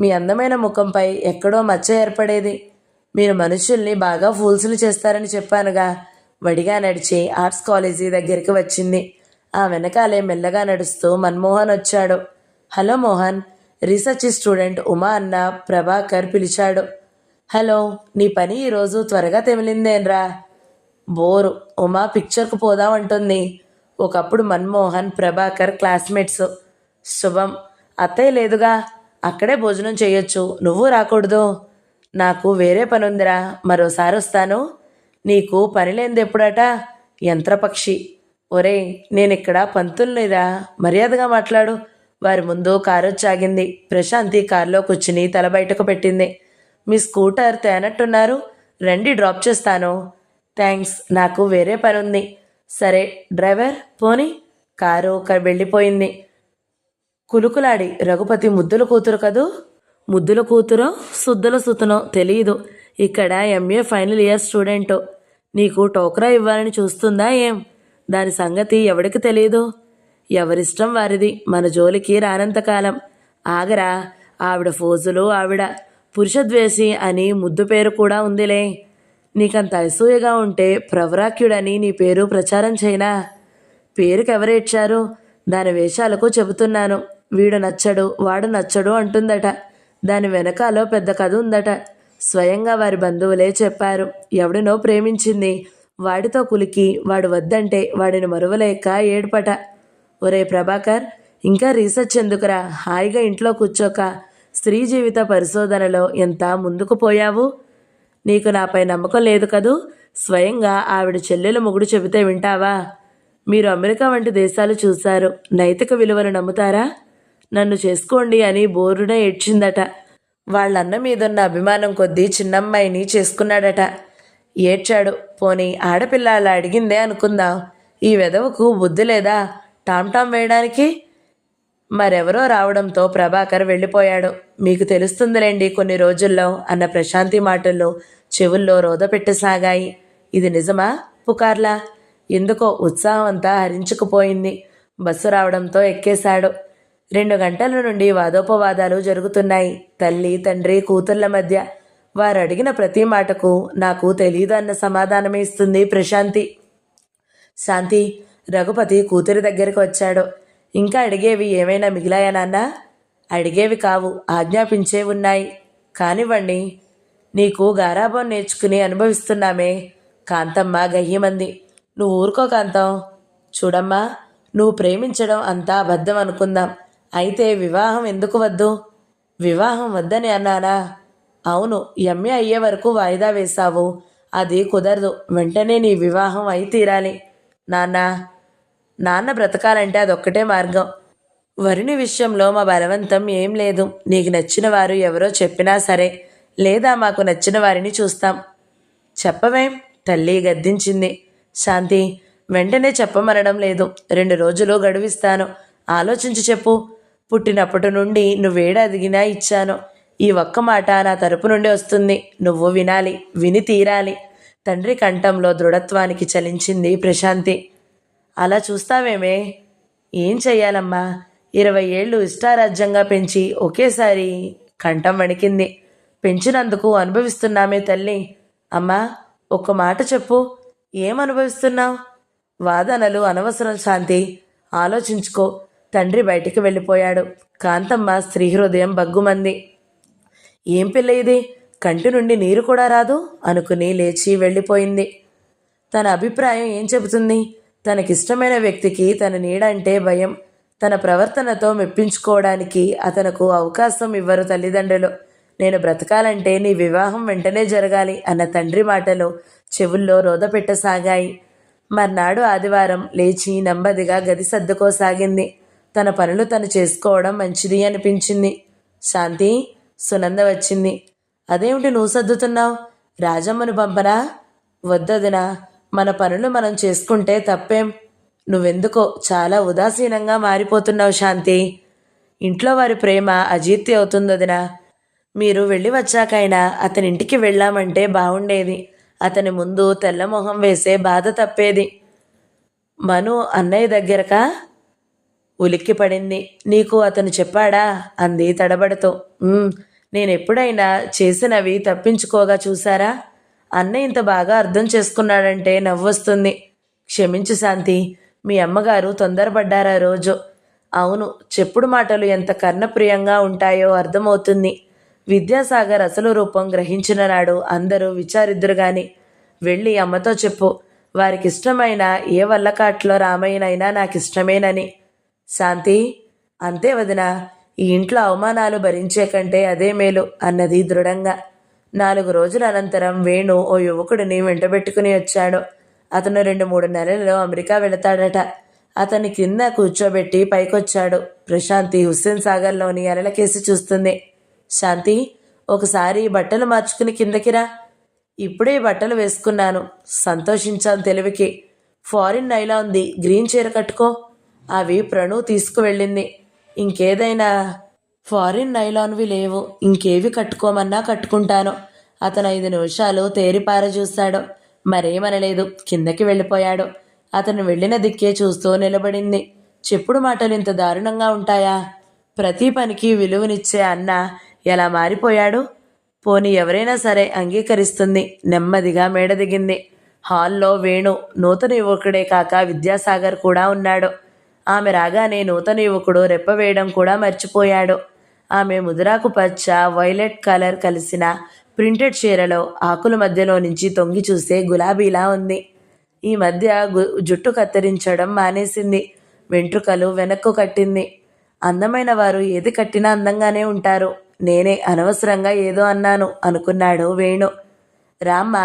మీ అందమైన ముఖంపై ఎక్కడో మచ్చ ఏర్పడేది. మీరు మనుషుల్ని బాగా ఫూల్స్లు చేస్తారని చెప్పానుగా. వడిగా నడిచి ఆర్ట్స్ కాలేజీ దగ్గరికి వచ్చింది. ఆ వెనకాలే మెల్లగా నడుస్తూ మన్మోహన్ వచ్చాడు. Hello Mohan, research student Uma అన్న ప్రభాకర్ పిలిచాడు. హలో, నీ పని ఈరోజు త్వరగా తెమిలిందేన్రా? బోరు, ఉమా పిక్చర్కు పోదామంటుంది. ఒకప్పుడు మన్మోహన్ ప్రభాకర్ క్లాస్మేట్స్. శుభం. అత్తయ్య లేదుగా, అక్కడే భోజనం చేయొచ్చు. నువ్వు రాకూడదు? నాకు వేరే పనుందిరా, మరోసారి వస్తాను. నీకు పని లేనిది ఎప్పుడట? యంత్రపక్షి. ఒరేయ్, నేనిక్కడ పంతుల్నిరా, మర్యాదగా మాట్లాడు. వారి ముందు కారొచ్చాగింది. ప్రశాంతి కారులో కూర్చుని తల బయటకు పెట్టింది. మీ స్కూటర్ తేనట్టున్నారు, రండి డ్రాప్ చేస్తాను. థ్యాంక్స్, నాకు వేరే పని ఉంది. సరే డ్రైవర్ పోని. కారు వెళ్ళిపోయింది. కులుకులాడి రఘుపతి ముద్దుల కూతురు కదూ. ముద్దుల కూతురో శుద్ధుల సుతనో తెలియదు. ఇక్కడ ఎంఏ ఫైనల్ ఇయర్ స్టూడెంటు. నీకు టోకరా ఇవ్వాలని చూస్తుందా ఏం? దాని సంగతి ఎవడికి తెలియదు. ఎవరిష్టం వారిది. మన జోలికి రానంతకాలం. ఆగరా, ఆవిడ ఫోజులు ఆవిడ. పురుషద్వేషి అని ముద్దు పేరు కూడా ఉందిలే. నీకంత అసూయగా ఉంటే ప్రవరాక్యుడని నీ పేరు ప్రచారం చేయనా? పేరుకెవరేడ్చారు? దాని వేషాలకు చెబుతున్నాను. వీడు నచ్చడు, వాడు నచ్చడు అంటుందట. దాని వెనకాలో పెద్ద కథ ఉందట. స్వయంగా వారి బంధువులే చెప్పారు. ఎవడినో ప్రేమించింది. వాడితో కులికి వాడు వద్దంటే వాడిని మరువలేక ఏడుపట. ఒరే ప్రభాకర్, ఇంకా రీసెర్చ్ ఎందుకురా? హాయిగా ఇంట్లో కూర్చోక స్త్రీ జీవిత పరిశోధనలో ఎంత ముందుకు పోయావు? నీకు నాపై నమ్మకం లేదు కదూ. స్వయంగా ఆవిడ చెల్లెలు మొగుడు చెబితే వింటావా? మీరు అమెరికా వంటి దేశాలు చూశారు. నైతిక విలువలు నమ్ముతారా? నన్ను చేసుకోండి అని బోరున ఏడ్చిందట. వాళ్ళన్న మీదున్న అభిమానం కొద్దీ చిన్నమ్మాయిని చేసుకున్నాడట. ఏడ్చాడు. పోనీ ఆడపిల్ల అలా అడిగిందే అనుకుందాం. ఈ వెధవకు బుద్ధి లేదా టామ్ వేయడానికి? మరెవరో రావడంతో ప్రభాకర్ వెళ్ళిపోయాడు. మీకు తెలుస్తుందిలేండి కొన్ని రోజుల్లో అన్న ప్రశాంతి మాటల్లో చెవుల్లో రోద పెట్టసాగాయి. ఇది నిజమా పుకార్లా? ఎందుకో ఉత్సాహం అంతా హరించుకుపోయింది. బస్సు రావడంతో ఎక్కేశాడు. 2 గంటల నుండి వాదోపవాదాలు జరుగుతున్నాయి. తల్లి తండ్రి కూతుళ్ల మధ్య. వారు అడిగిన ప్రతి మాటకు నాకు తెలీదు అన్న సమాధానమే ఇస్తుంది ప్రశాంతి. శాంతి, రఘుపతి కూతురి దగ్గరికి వచ్చాడు. ఇంకా అడిగేవి ఏమైనా మిగిలాయా నాన్న? అడిగేవి కావు, ఆజ్ఞాపించే ఉన్నాయి. కానివ్వండి. నీకు గారాబం నేర్చుకుని అనుభవిస్తున్నామే. కాంతమ్మ గయ్యమంది. నువ్వు ఊరుకో కాంతం. చూడమ్మా, నువ్వు ప్రేమించడం అంతా అబద్ధం అనుకుందాం. అయితే వివాహం ఎందుకు వద్దు? వివాహం వద్దని అన్నానా? అవును, ఎంఏ అయ్యే వరకు వాయిదా వేశావు. అది కుదరదు. వెంటనే నీ వివాహం అయి తీరాలి. నాన్న బ్రతకాలంటే అదొక్కటే మార్గం. వరుని విషయంలో మా బలవంతం ఏం లేదు. నీకు నచ్చిన వారు ఎవరో చెప్పినా సరే, లేదా మాకు నచ్చిన వారిని చూస్తాం. చెప్పవేం? తల్లి గద్దించింది. శాంతి, వెంటనే చెప్పమనడం లేదు. 2 రోజులు గడువిస్తాను. ఆలోచించి చెప్పు. పుట్టినప్పటి నుండి నువ్వేడదిగినా ఇచ్చాను. ఈ ఒక్క మాట నా తరపు నుండి వస్తుంది. నువ్వు వినాలి, విని తీరాలి. తండ్రి కంఠంలో దృఢత్వానికి చలించింది ప్రశాంతి. అలా చూస్తావేమే? ఏం చెయ్యాలమ్మా? 20 ఏళ్ళు ఇష్టారాజ్యంగా పెంచి ఒకేసారి కంఠం వణికింది. పెంచినందుకు అనుభవిస్తున్నామే తల్లి. అమ్మా, ఒక్క మాట చెప్పు. ఏం అనుభవిస్తున్నావు? వాదనలు అనవసరం శాంతి. ఆలోచించుకో. తండ్రి బయటికి వెళ్ళిపోయాడు. కాంతమ్మ స్త్రీ హృదయం బగ్గుమంది. ఏం పిల్ల ఇది? కంటి నుండి నీరు కూడా రాదు అనుకుని లేచి వెళ్ళిపోయింది. తన అభిప్రాయం ఏం చెబుతుంది? తనకిష్టమైన వ్యక్తికి తన నీడంటే భయం. తన ప్రవర్తనతో మెప్పించుకోవడానికి అతనుకు అవకాశం ఇవ్వరు తల్లిదండ్రులు. నేను బ్రతకాలంటే నీ వివాహం వెంటనే జరగాలి అన్న తండ్రి మాటలు చెవుల్లో రోద పెట్టసాగాయి. మర్నాడు ఆదివారం లేచి నెమ్మదిగా గది సర్దుకోసాగింది. తన పనులు తను చేసుకోవడం మంచిది అనిపించింది. శాంతి, సునంద వచ్చింది. అదేమిటి నువ్వు సర్దుతున్నావు? రాజమ్మను పంపనా? వద్దదినా, మన పనులు మనం చేసుకుంటే తప్పేం. నువ్వెందుకో చాలా ఉదాసీనంగా మారిపోతున్నావు శాంతి. ఇంట్లో వారి ప్రేమ అజీర్తి అవుతుందదినా. మీరు వెళ్ళి వచ్చాకైనా అతనింటికి వెళ్ళామంటే బాగుండేది. అతని ముందు తెల్లమొహం వేసే బాధ తప్పేది. మను అన్నయ్య దగ్గరకా? ఉలిక్కిపడింది. నీకు అతను చెప్పాడా? అంది తడబడుతూ. నేనెప్పుడైనా చేసినవి తప్పించుకోగా చూసారా? అన్నయ్య ఇంత బాగా అర్థం చేసుకున్నాడంటే నవ్వొస్తుంది. క్షమించు శాంతి, మీ అమ్మగారు తొందరపడ్డారా రోజు. అవును, చెప్పుడు మాటలు ఎంత కర్ణప్రియంగా ఉంటాయో అర్థమవుతుంది. విద్యాసాగర్ అసలు రూపం గ్రహించిన నాడు అందరూ విచారిద్దురు గాని. వెళ్ళి అమ్మతో చెప్పు, వారికిష్టమైన ఏ వల్లకాట్లో రామయ్యనైనా నాకిష్టమేనని. శాంతి, అంతే వదినా, ఈ ఇంట్లో అవమానాలు భరించే కంటే అదే మేలు అన్నది దృఢంగా. 4 రోజుల అనంతరం వేణు ఓ యువకుడిని వెంటబెట్టుకుని వచ్చాడు. అతను 2-3 నెలల్లో అమెరికా వెళతాడట. అతన్ని కింద కూర్చోబెట్టి పైకొచ్చాడు. ప్రశాంతి హుస్సేన్ సాగర్లోని అలలకేసి చూస్తుంది. శాంతి, ఒకసారి బట్టలు మార్చుకుని కిందకిరా. ఇప్పుడే బట్టలు వేసుకున్నాను. సంతోషించాను తెలివికి. ఫారిన్ నైలాన్ది గ్రీన్ చీర కట్టుకో. అవి ప్రణు తీసుకువెళ్ళింది. ఇంకేదైనా? ఫారిన్ నైలాన్వి లేవు. ఇంకేవి కట్టుకోమన్నా కట్టుకుంటాను. అతను 5 నిమిషాలు తేరిపార చూశాడు. మరేమనలేదు. కిందకి వెళ్ళిపోయాడు. అతను వెళ్ళిన దిక్కే చూస్తూ నిలబడింది. చెప్పుడు మాటలు ఇంత దారుణంగా ఉంటాయా? ప్రతి పనికి విలువనిచ్చే అన్న ఎలా మారిపోయాడు? పోనీ ఎవరైనా సరే అంగీకరిస్తుంది. నెమ్మదిగా మేడ దిగింది. హాల్లో వేణు, నూతన యువకుడే కాక విద్యాసాగర్ కూడా ఉన్నాడు. ఆమె రాగానే నూతన యువకుడు రెప్పవేయడం కూడా మర్చిపోయాడు. ఆమె ముదురాకు పచ్చ, వైలెట్ కలర్ కలిసిన ప్రింటెడ్ చీరలో ఆకుల మధ్యలో నుంచి తొంగి చూసే గులాబీలా ఉంది. ఈ మధ్య జుట్టు కత్తిరించడం మానేసింది. వెంట్రుకలు వెనక్కు కట్టింది. అందమైన వారు ఏది కట్టినా అందంగానే ఉంటారు. నేనే అనవసరంగా ఏదో అన్నాను అనుకున్నాడు వేణు. రామ్మ,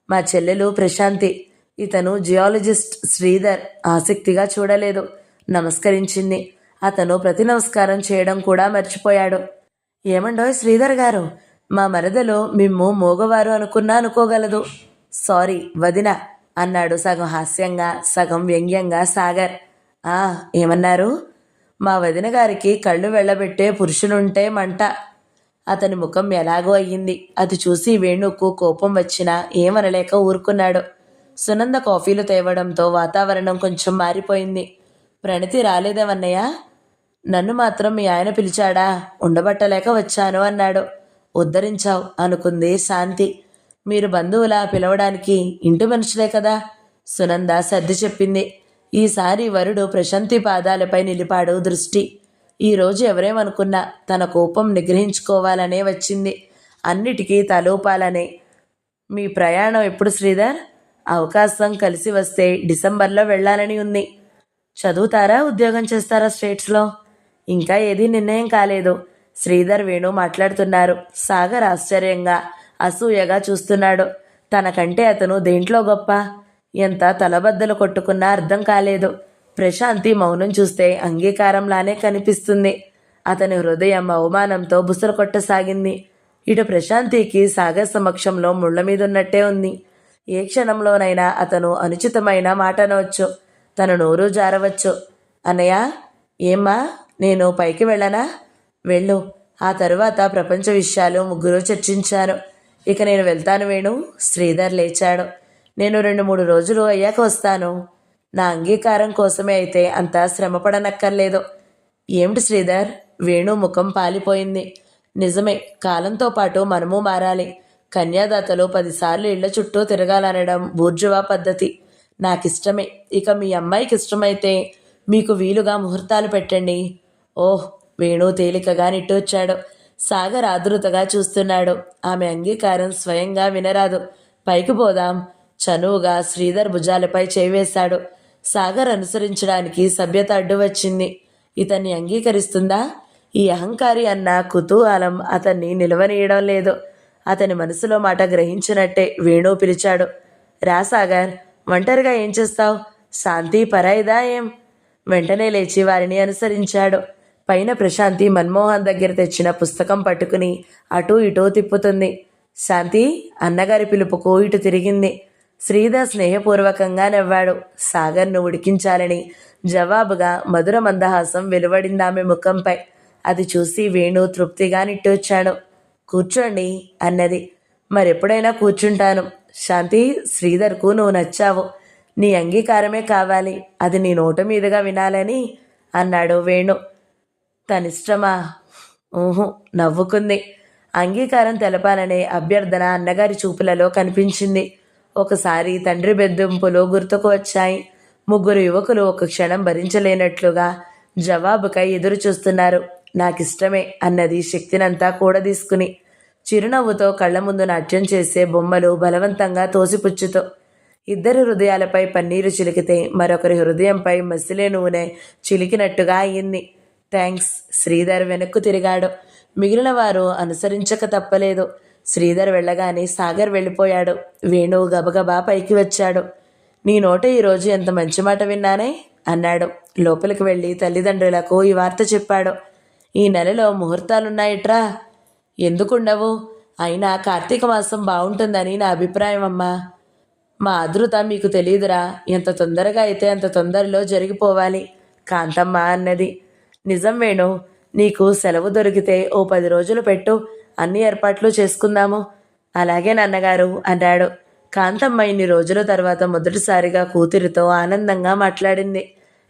మా చెల్లెలు ప్రశాంతి. ఇతను జియాలజిస్ట్ శ్రీధర్. ఆసక్తిగా చూడలేదు. నమస్కరించింది. అతను ప్రతి నమస్కారం చేయడం కూడా మర్చిపోయాడు. ఏమండోయ్ శ్రీధర్ గారు, మా మరదలు మిమ్ము మోగవారు అనుకోగలదు. సారీ వదిన అన్నాడు సగం హాస్యంగా సగం వ్యంగ్యంగా సాగర్. ఏమన్నారు? మా వదిన గారికి కళ్ళు వెళ్ళబెట్టే పురుషునుంటే మంట. అతని ముఖం ఎలాగో అయ్యింది. అది చూసి వేణుకు కోపం వచ్చినా ఏమనలేక ఊరుకున్నాడు. సునంద కాఫీలు తేవడంతో వాతావరణం కొంచెం మారిపోయింది. ప్రణతి రాలేదేమన్నయ్య? నన్ను మాత్రం మీ ఆయన పిలిచాడా? ఉండబట్టలేక వచ్చాను అన్నాడు. ఉద్ధరించావు అనుకుంది శాంతి. మీరు బంధువులా పిలవడానికి ఇంటి మనుషులే కదా. సునంద సర్ది చెప్పింది. ఈసారి వరుడు ప్రశాంతి పాదాలపై నిలిపాడు దృష్టి. ఈరోజు ఎవరేమనుకున్నా తన కోపం నిగ్రహించుకోవాలనే వచ్చింది. అన్నిటికీ తలూపాలనే. మీ ప్రయాణం ఎప్పుడు శ్రీధర్? అవకాశం కలిసి వస్తే డిసెంబర్లో వెళ్ళాలని ఉంది. చదువుతారా, ఉద్యోగం చేస్తారా స్టేట్స్లో? ఇంకా ఏదీ నిర్ణయం కాలేదు. శ్రీధర్ వేణు మాట్లాడుతున్నారు. సాగర్ ఆశ్చర్యంగా అసూయగా చూస్తున్నాడు. తనకంటే అతను దేంట్లో గొప్ప? ఎంత తలబద్దలు కొట్టుకున్నా అర్థం కాలేదు. ప్రశాంతి మౌనం చూస్తే అంగీకారంలానే కనిపిస్తుంది. అతని హృదయం అవమానంతో బుసలు కొట్టసాగింది. ఇటు ప్రశాంతికి సాగర్ సమక్షంలో ముళ్ల మీదున్నట్టే ఉంది. ఏ క్షణంలోనైనా అతను అనుచితమైన మాట అనవచ్చు. తన నోరు జారవచ్చు. అన్నయ్య, ఏమ్మా, నేను పైకి వెళ్ళనా? వెళ్ళు. ఆ తరువాత ప్రపంచ విషయాలు ముగ్గురు చర్చించారు. ఇక నేను వెళ్తాను వేణు. శ్రీధర్ లేచాడు. నేను 2-3 రోజులు అయ్యాక వస్తాను. నా అంగీకారం కోసమే అయితే అంత శ్రమపడనక్కర్లేదు. ఏమిటి శ్రీధర్? వేణు ముఖం పాలిపోయింది. నిజమే, కాలంతో పాటు మనము మారాలి. కన్యాదాతలు 10 సార్లు ఇళ్ల చుట్టూ తిరగాలనడం బూర్జువా పద్ధతి. నాకిష్టమే. ఇక మీ అమ్మాయికి ఇష్టమైతే మీకు వీలుగా ముహూర్తాలు పెట్టండి. ఓహ్! వేణు తేలికగా నిట్టూర్చాడు. సాగర్ ఆదురుతగా చూస్తున్నాడు. ఆమె అంగీకారం స్వయంగా వినరాదు. పైకి పోదాం. చనువుగా శ్రీధర్ భుజాలపై చేవేశాడు. సాగర్ అనుసరించడానికి సభ్యత అడ్డు వచ్చింది. ఇతన్ని అంగీకరిస్తుందా? ఈ అహంకారి అన్న కుతూహలం అతన్ని నిలవనీయడం లేదు. అతని మనసులో మాట గ్రహించినట్టే వేణు పిలిచాడు. రా సాగర్, ఒంటరిగా ఏం చేస్తావు? శాంతి పరాయిదా ఏం? వెంటనే లేచి వారిని అనుసరించాడు. పైన ప్రశాంతి మన్మోహన్ దగ్గర తెచ్చిన పుస్తకం పట్టుకుని అటూ ఇటూ తిప్పుతుంది. శాంతి అన్నగారి పిలుపుకు ఇటు తిరిగింది. శ్రీధర్ స్నేహపూర్వకంగా నవ్వాడు. సాగర్ను ఉడికించాలని జవాబుగా మధుర మందహాసం వెలువడింది ఆమె ముఖంపై. అది చూసి వేణు తృప్తిగా నిట్టూర్చాడు. కూర్చోండి అన్నది. మరెప్పుడైనా కూర్చుంటాను. శాంతి, శ్రీధర్కు నువ్వు నచ్చావు. నీ అంగీకారమే కావాలి. అది నీ నోట మీదుగా వినాలని అన్నాడు వేణు. తనిష్టమా? ఊహు నవ్వుకుంది. అంగీకారం తెలపాలనే అభ్యర్థన అన్నగారి చూపులలో కనిపించింది. ఒకసారి తండ్రి బెదింపులు గుర్తుకు వచ్చాయి. ముగ్గురు యువకులు ఒక క్షణం భరించలేనట్లుగా జవాబుకై ఎదురు చూస్తున్నారు. నాకిష్టమే అన్నది శక్తినంతా కూడదీసుకుని. చిరునవ్వుతో కళ్ల ముందు నాట్యం చేసే బొమ్మలు బలవంతంగా తోసిపుచ్చుతో ఇద్దరి హృదయాలపై పన్నీరు చిలికితే మరొకరి హృదయంపై మసిలే నూనె చిలికినట్టుగా అయింది. థ్యాంక్స్. శ్రీధర్ వెనక్కు తిరిగాడు. మిగిలిన వారు అనుసరించక తప్పలేదు. శ్రీధర్ వెళ్ళగానే సాగర్ వెళ్ళిపోయాడు. వేణు గబగబా పైకి వచ్చాడు. నీ నోట ఈరోజు ఎంత మంచి మాట విన్నానే అన్నాడు. లోపలికి వెళ్ళి తల్లిదండ్రులకు ఈ వార్త చెప్పాడు. ఈ నెలలో ముహూర్తాలున్నాయిట్రా. ఎందుకుండవు? అయినా కార్తీక మాసం బాగుంటుందని నా అభిప్రాయం అమ్మా. మా అదృత మీకు తెలియదురా. ఎంత తొందరగా అయితే అంత తొందరలో జరిగిపోవాలి కాంతమ్మ అన్నది. నిజం వేణు, నీకు సెలవు దొరికితే ఓ 10 రోజులు పెట్టు. అన్ని ఏర్పాట్లు చేసుకుందాము. అలాగే నాన్నగారు అన్నాడు. కాంతమ్మ ఇన్ని రోజుల తర్వాత మొదటిసారిగా కూతురితో ఆనందంగా మాట్లాడింది.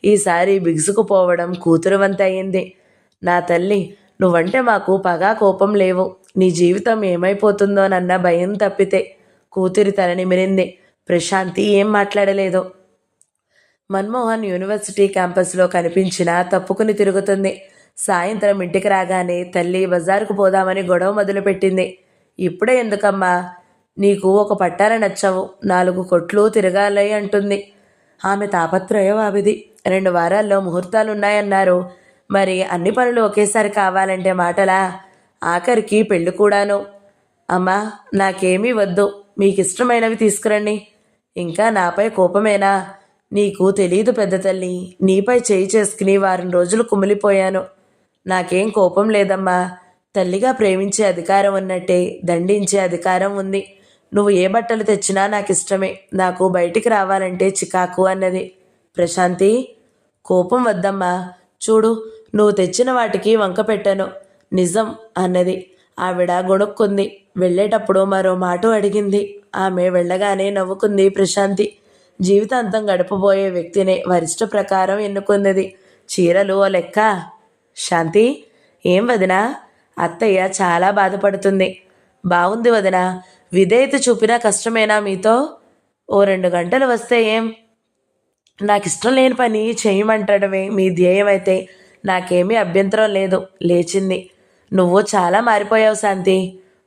ఈసారి బిగుసుకుపోవడం కూతురు వంత అయింది. నా తల్లి, నువ్వంటే మాకు పగా కోపం లేవు. నీ జీవితం ఏమైపోతుందోనన్న భయం తప్పితే. కూతురి తల నిమిరింది. ప్రశాంతి ఏం మాట్లాడలేదు. మన్మోహన్ యూనివర్సిటీ క్యాంపస్లో కనిపించినా తప్పుకుని తిరుగుతుంది. సాయంత్రం ఇంటికి రాగానే తల్లి బజారుకు పోదామని గొడవ మొదలుపెట్టింది. ఇప్పుడే ఎందుకమ్మా? నీకు ఒక పట్టాన నచ్చవు, 4 కొట్లు తిరగాలి అంటుంది. ఆమె తాపత్రయం ఆవిది. 2 వారాల్లో ముహూర్తాలున్నాయన్నారు. మరి అన్ని పనులు ఒకేసారి కావాలంటే మాటలా? ఆఖరికి పెళ్ళి కూడాను. అమ్మా, నాకేమీ వద్దు. మీకిష్టమైనవి తీసుకురండి. ఇంకా నాపై కోపమేనా? నీకు తెలీదు పెద్ద తల్లి. నీపై చేయి చేసుకుని వారం రోజులు కుమిలిపోయాను. నాకేం కోపం లేదమ్మా. తల్లిగా ప్రేమించే అధికారం ఉన్నట్టే దండించే అధికారం ఉంది. నువ్వు ఏ బట్టలు తెచ్చినా నాకిష్టమే. నాకు బయటికి రావాలంటే చికాకు అన్నది. ప్రశాంతి, కోపం వద్దమ్మా. చూడు, నువ్వు తెచ్చిన వాటికి వంక పెట్టను. నిజం అన్నది. ఆవిడ గొణుక్కుంది. వెళ్ళేటప్పుడు మరో మాట అడిగింది. ఆమె వెళ్ళగానే నవ్వుకుంది ప్రశాంతి. జీవితాంతం గడపబోయే వ్యక్తినే వరిష్ట ప్రకారం ఎన్నుకున్నది. చీరలు ఓ లెక్క. శాంతి, ఏం వదినా? అత్తయ్య చాలా బాధపడుతుంది. బాగుంది వదినా. విధేయత చూపినా కష్టమేనా మీతో? ఓ 2 గంటలు వస్తే ఏం? నాకిష్టం లేని పని చేయమంటడమే మీ ధ్యేయమైతే నాకేమీ అభ్యంతరం లేదు. లేచింది. నువ్వు చాలా మారిపోయావు శాంతి.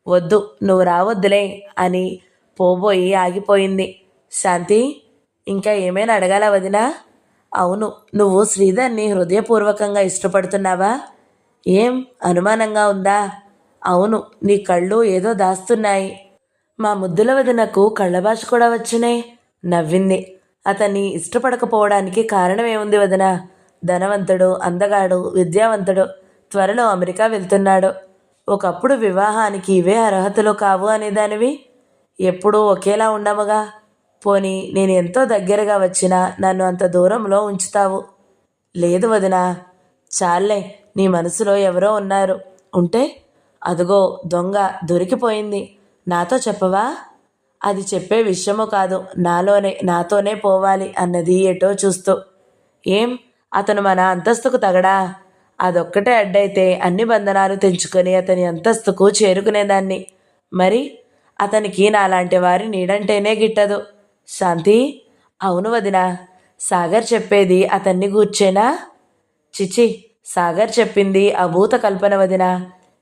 వద్దు, నువ్వు రావద్దులే అని పోబోయి ఆగిపోయింది. శాంతి, ఇంకా ఏమైనా అడగాల వదినా? అవును, నువ్వు శ్రీధర్ని హృదయపూర్వకంగా ఇష్టపడుతున్నావా? ఏం అనుమానంగా ఉందా? అవును, నీ కళ్ళు ఏదో దాస్తున్నాయి. మా ముద్దుల వదినకు కళ్ళ భాష కూడా వచ్చినాయి. నవ్వింది. అతన్ని ఇష్టపడకపోవడానికి కారణమేముంది వదిన? ధనవంతుడు, అందగాడు, విద్యావంతుడు. త్వరలో అమెరికా వెళ్తున్నాడు. ఒకప్పుడు వివాహానికి ఇవే అర్హతలు కావు అనేదానివి. ఎప్పుడూ ఒకేలా ఉండముగా. పోనీ నేను ఎంతో దగ్గరగా వచ్చినా నన్ను అంత దూరంలో ఉంచుతావు. లేదు వదినా. చాలే, నీ మనసులో ఎవరో ఉన్నారు. ఉంటే అదుగో దొంగ దొరికిపోయింది. నాతో చెప్పవా? అది చెప్పే విషయమో కాదు. నాతోనే పోవాలి అన్నది ఎటో చూస్తూ. ఏం, అతను మన అంతస్తుకు తగడా? అదొక్కటే అడ్డైతే అన్ని బంధనాలు తెంచుకొని అతని అంతస్తుకు చేరుకునేదాన్ని. మరి అతనికి నాలాంటి వారి నీడంటేనే గిట్టదు. శాంతి, అవును వదినా. సాగర్ చెప్పేది అతన్ని గూర్చేనా? చిచి, సాగర్ చెప్పింది అభూత కల్పన వదినా.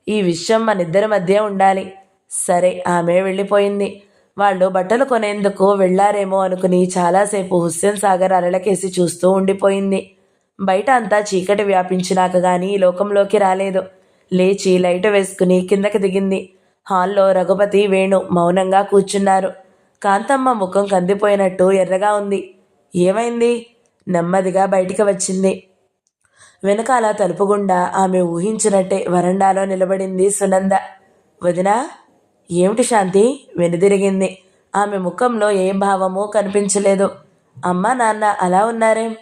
ఈ విషయం మనిద్దరి మధ్య ఉండాలి. సరే, ఆమె వెళ్ళిపోయింది. వాళ్ళు బట్టలు కొనేందుకు వెళ్లారేమో అనుకుని చాలాసేపు హుస్సేన్ సాగర్ అరలకేసి చూస్తూ ఉండిపోయింది. బయట అంతా చీకటి వ్యాపించినాక గాని ఈ లోకంలోకి రాలేదు. లేచి లైట్ వేసుకుని కిందకి దిగింది. హాల్లో రఘుపతి, వేణు మౌనంగా కూర్చున్నారు. కాంతమ్మ ముఖం కందిపోయినట్టు ఎర్రగా ఉంది. ఏమైంది? నెమ్మదిగా బయటికి వచ్చింది. వెనకాల తలుపు గుండా ఆమె ఊహించినట్టే వరండాలో నిలబడింది సునంద. వదినా? ఏమిటి శాంతి? వెనుదిరిగింది. ఆమె ముఖంలో ఏ భావమూ కనిపించలేదు. అమ్మా నాన్న అలా ఉన్నారేం?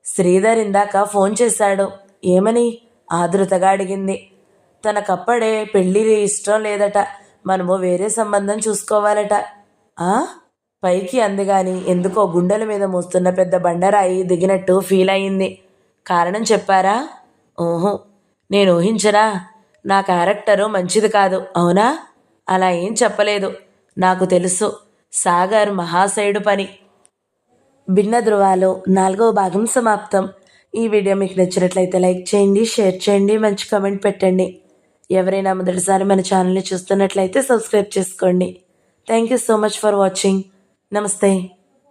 శ్రీధర్ ఇందాక ఫోన్ చేశాడు. ఏమని? ఆదృతగా అడిగింది. తనకప్పుడే పెళ్ళి ఇష్టం లేదట. మనము వేరే సంబంధం చూసుకోవాలట. ఆ? పైకి అందుగాని ఎందుకో గుండెల మీద మోస్తున్న పెద్ద బండరాయి దిగినట్టు ఫీల్ అయింది. కారణం చెప్పారా? ఓహో, నేను ఊహించరా? నా క్యారెక్టరు మంచిది కాదు అవునా? అలా ఏం చెప్పలేదు. నాకు తెలుసు. సాగర్ మహాశయుడు పని. భిన్న ధృవాలు 4వ భాగం సమాప్తం. ఈ వీడియో మీకు నచ్చినట్లయితే లైక్ చేయండి, షేర్ చేయండి, మంచి కామెంట్ పెట్టండి. ఎవరైనా మొదటిసారి మన ఛానల్ని చూస్తున్నట్లయితే సబ్స్క్రైబ్ చేసుకోండి. Thank you so much for watching. నమస్తే.